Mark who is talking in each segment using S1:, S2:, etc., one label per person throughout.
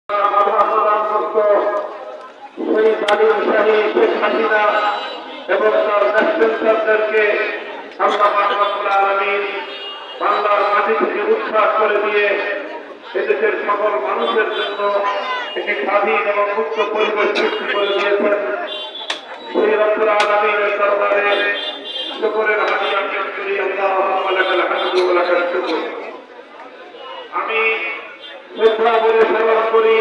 S1: বাধা প্রদানপ্রাপ্ত সেই জালিমশাহী শেখ হাসিনা এবং তার ন্যাশনালদেরকে আল্লাহ রাব্বুল আলামিন বাংলার মাটি থেকে উৎখাত করে দিয়ে এদেশের সকল মানুষের জন্য একটি স্বাধীন এবং মুক্ত পরিবেশ সৃষ্টি করে দিয়েছেন। সেই রব্বুল আলামিনের দরবারে শুকরের হাদিয়া পেশ করি। আল্লাহুম্মা লাকাল হামদু ওয়া লাকাল শুকর। আমি শ্রদ্ধা করে স্মরণ করি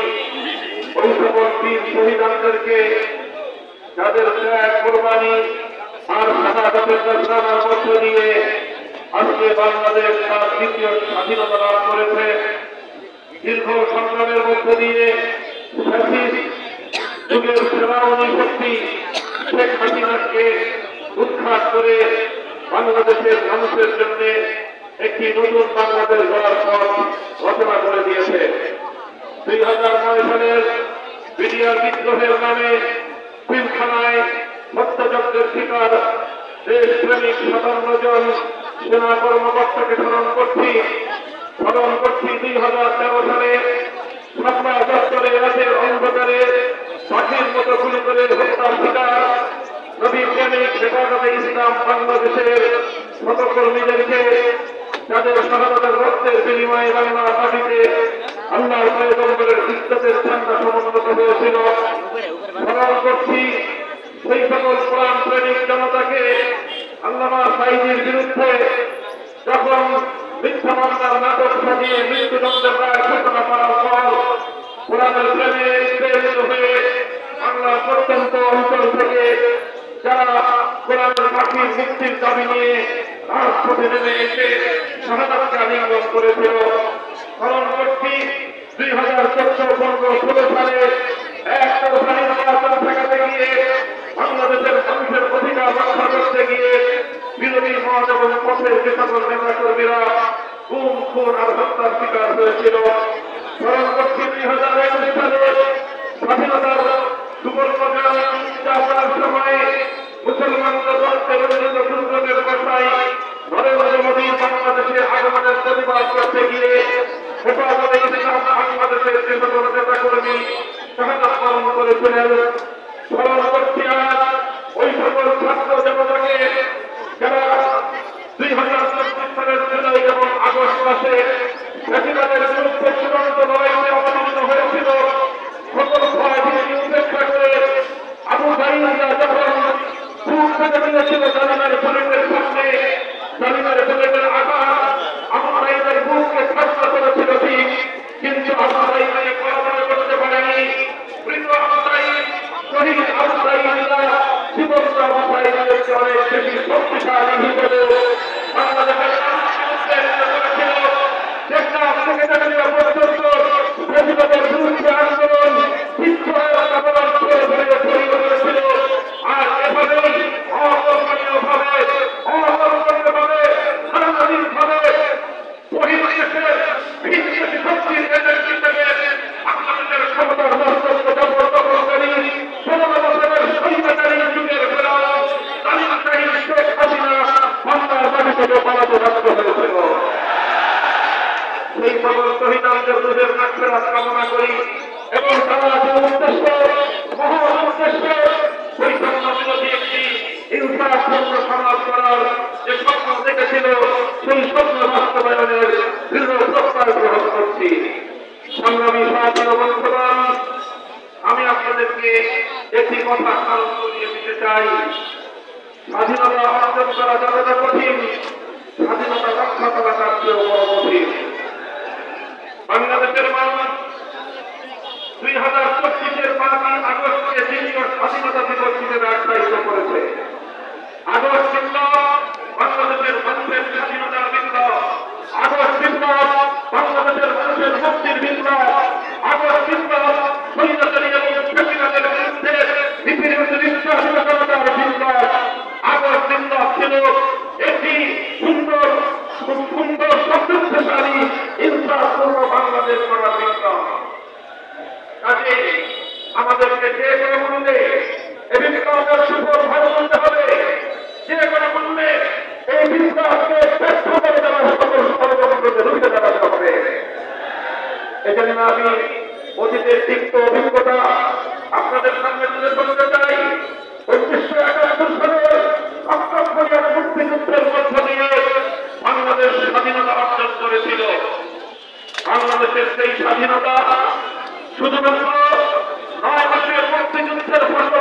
S1: ওই সকল বীর শহীদদেরকে যাদের ত্যাগ, কোরবানি আর শাহাদাতের ঘোষণার মধ্য দিয়ে আজকে বাংলাদেশ তার দ্বিতীয় স্বাধীনতা লাভ করেছে। দীর্ঘ সংগ্রামের মধ্য দিয়ে যুগের সেনাবাহিনী শক্তি শেখ হাসিনাকে উৎখাত করে বাংলাদেশের মানুষের জন্য একটি নতুন বাংলাদেশ গড়ার পথ রচনা করে দিয়েছে। 2009 সালের বিডিআর বিদ্রোহের নামে পিলখানায় হত্যাযজ্ঞের শিকার দেশপ্রেমিক 57 জন সেনা কর্মকর্তাকে স্মরণ করছি। 2013 সালে শাপলা চত্বরে রাতের অন্ধকারে পাখির মতো গুলি করে হত্যার শিকার নবী প্রেমিক হেফাজতে ইসলাম বাংলাদেশের সহকর্মীদেরকে যাদের শাহাদাতের রক্তের বিনিময়ে বাংলা মাটিতে আল্লাহর পয়গম্বরের ইজ্জতের ঝান্ডা সমুন্নত হয়েছিল। স্মরণ করছি সেই সকল কোরআন প্রেমিক জনতাকে আল্লামা সাঈদীর বিরুদ্ধে যখন মিথ্যা মামলার নাটক সাজিয়ে মৃত্যুদণ্ডের রায় ঘোষণা করার পর কোরআনের প্রেমে প্রেরিত হয়ে বাংলার প্রত্যন্ত অঞ্চল থেকে যারা কোরআনের পাখির মুক্তির দাবি নিয়ে রাজপথে নেমে এসে শাহাদাতকে আলিঙ্গন করেছিল। স্মরণ করছি 2014-15-16 সালে একতরফা নির্বাচন ঠেকাতে গিয়ে বাংলাদেশের মানুষের অধিকার রক্ষা করতে গিয়ে বিরোধী মত এবং পথের যে সকল নেতা কর্মীরা গুম, খুন আর হত্যার শিকার হয়েছিল। স্মরণ করছি 2021 সালে স্বাধীনতার সুবর্ণকাল যাত্রার সময় মুসলমানদের রক্তে রঞ্জিত দুর্যোগের বর্ষায় নরেন্দ্র মোদীর বাংলাদেশের আগমনের প্রতিবাদ করতে গিয়ে হেফাজতে ইসলাম বাংলাদেশের যে সকল নেতা কর্মী শাহাদাত বরণ করেছিলেন। স্মরণ করছি আজ ওই সকল ছাত্র জনতাকে যারা 2024 সালের জুলাই এবং আগস্ট মাসে ফ্যাসিবাদের বিরুদ্ধে চূড়ান্ত লড়াইতে অবতীর্ণ হয়েছিল। সকল ভয় ভীতি উপেক্ষা করে আবু সাঈদরা যখন বুক পেতে দিয়েছিল জালিমের বুলেটের সামনে, জালিমের বুলেটের আঘাত আবু সাঈদের বুককে ঠান্ডা করেছিল ঠিক, কিন্তু আবু সাঈদকে পরাজয় করতে পারেনি। মৃত আবু সাঈদ, শহীদ আবু সাঈদরা জীবন্ত আবু সাঈদের চেয়ে অনেক বেশি শক্তিশালী হিসেবে বাংলাদেশের করেছিল। টেকনাফ থেকে জাতীয় পর্যন্ত ফ্যাসিবাদের বিরুদ্ধে আন্দোলন আন্দোলন করে ধরে তৈরি করেছিল। আর এভাবেই অকল্পনীয়ভাবে সারাদিনভাবে বহির্দেশের বিদেশি শক্তির এজেন্সি থেকে বাংলাদেশের ক্ষমতার মস্তক জবরদখলকারী 16 বছরের স্বৈরাচারী যুগের ফেরাও জালিমশাহী শেখ হাসিনা বাংলার মাটি থেকে পালাতে বাধ্য হয়েছিল। সেই সকল শহীদদের রুহের মাগফিরাত কামনা করি এবং তারা যে উদ্দেশ্য, মহান উদ্দেশ্য বৈষম্য বিরোধী একটি ইনসাফপূর্ণ সমাজ করার যে স্বপ্ন দেখেছিল সেই স্বপ্ন বাস্তবায়নের দৃঢ় প্রত্যয় গ্রহণ করছি। সংগ্রামী সাথী ও বন্ধুগণ, আমি আপনাদেরকে একটি কথা স্মরণ করিয়ে দিতে চাই। স্বাধীনতা অর্জন করা যতটা কঠিন, স্বাধীনতা রক্ষা করা তার চেয়েও বড় কঠিন। বাংলাদেশের মানুষ 2025-এর 5 আগস্টকে দ্বিতীয় স্বাধীনতা দিবস হিসেবে আখ্যায়িত করেছে। আগস্ট বিপ্লব বাংলাদেশের মানুষের স্বাধীনতার বিপ্লব, আগস্ট বিপ্লব বাংলাদেশের মানুষের মুক্তির বিপ্লব, আগস্ট বিপ্লব স্বৈরাচারী এবং ফ্যাসিবাদের বিরুদ্ধে নিপীড়িত স্বাধীনতার বিপ্লব। আগস্ট বিপ্লব ছিল একটি সুন্দর সমৃদ্ধশালী ইনসাফপূর্ণ বাংলাদেশ গড়ার বিপ্লব। কাজে আমাদেরকে যে কোনো মূল্যে এই বিপ্লবের সুফল ভালো করতে হবে, যে কোনো মূল্যে এই বিপ্লবকে ব্যর্থ করে দেওয়া সকল ষড়যন্ত্রকে রুখে দাঁড়াতে হবে। এজন্য আমি অতীতের তিক্ত অভিজ্ঞতা আপনাদের সামনে তুলে ধরতে চাই। 1971 সালে অক্টোবরের মুক্তিযুদ্ধের মধ্য দিয়ে বাংলাদেশ স্বাধীনতা অর্জন করেছিল। বাংলাদেশের সেই স্বাধীনতা শুধুমাত্র 9 মাসের মুক্তিযুদ্ধের ফসল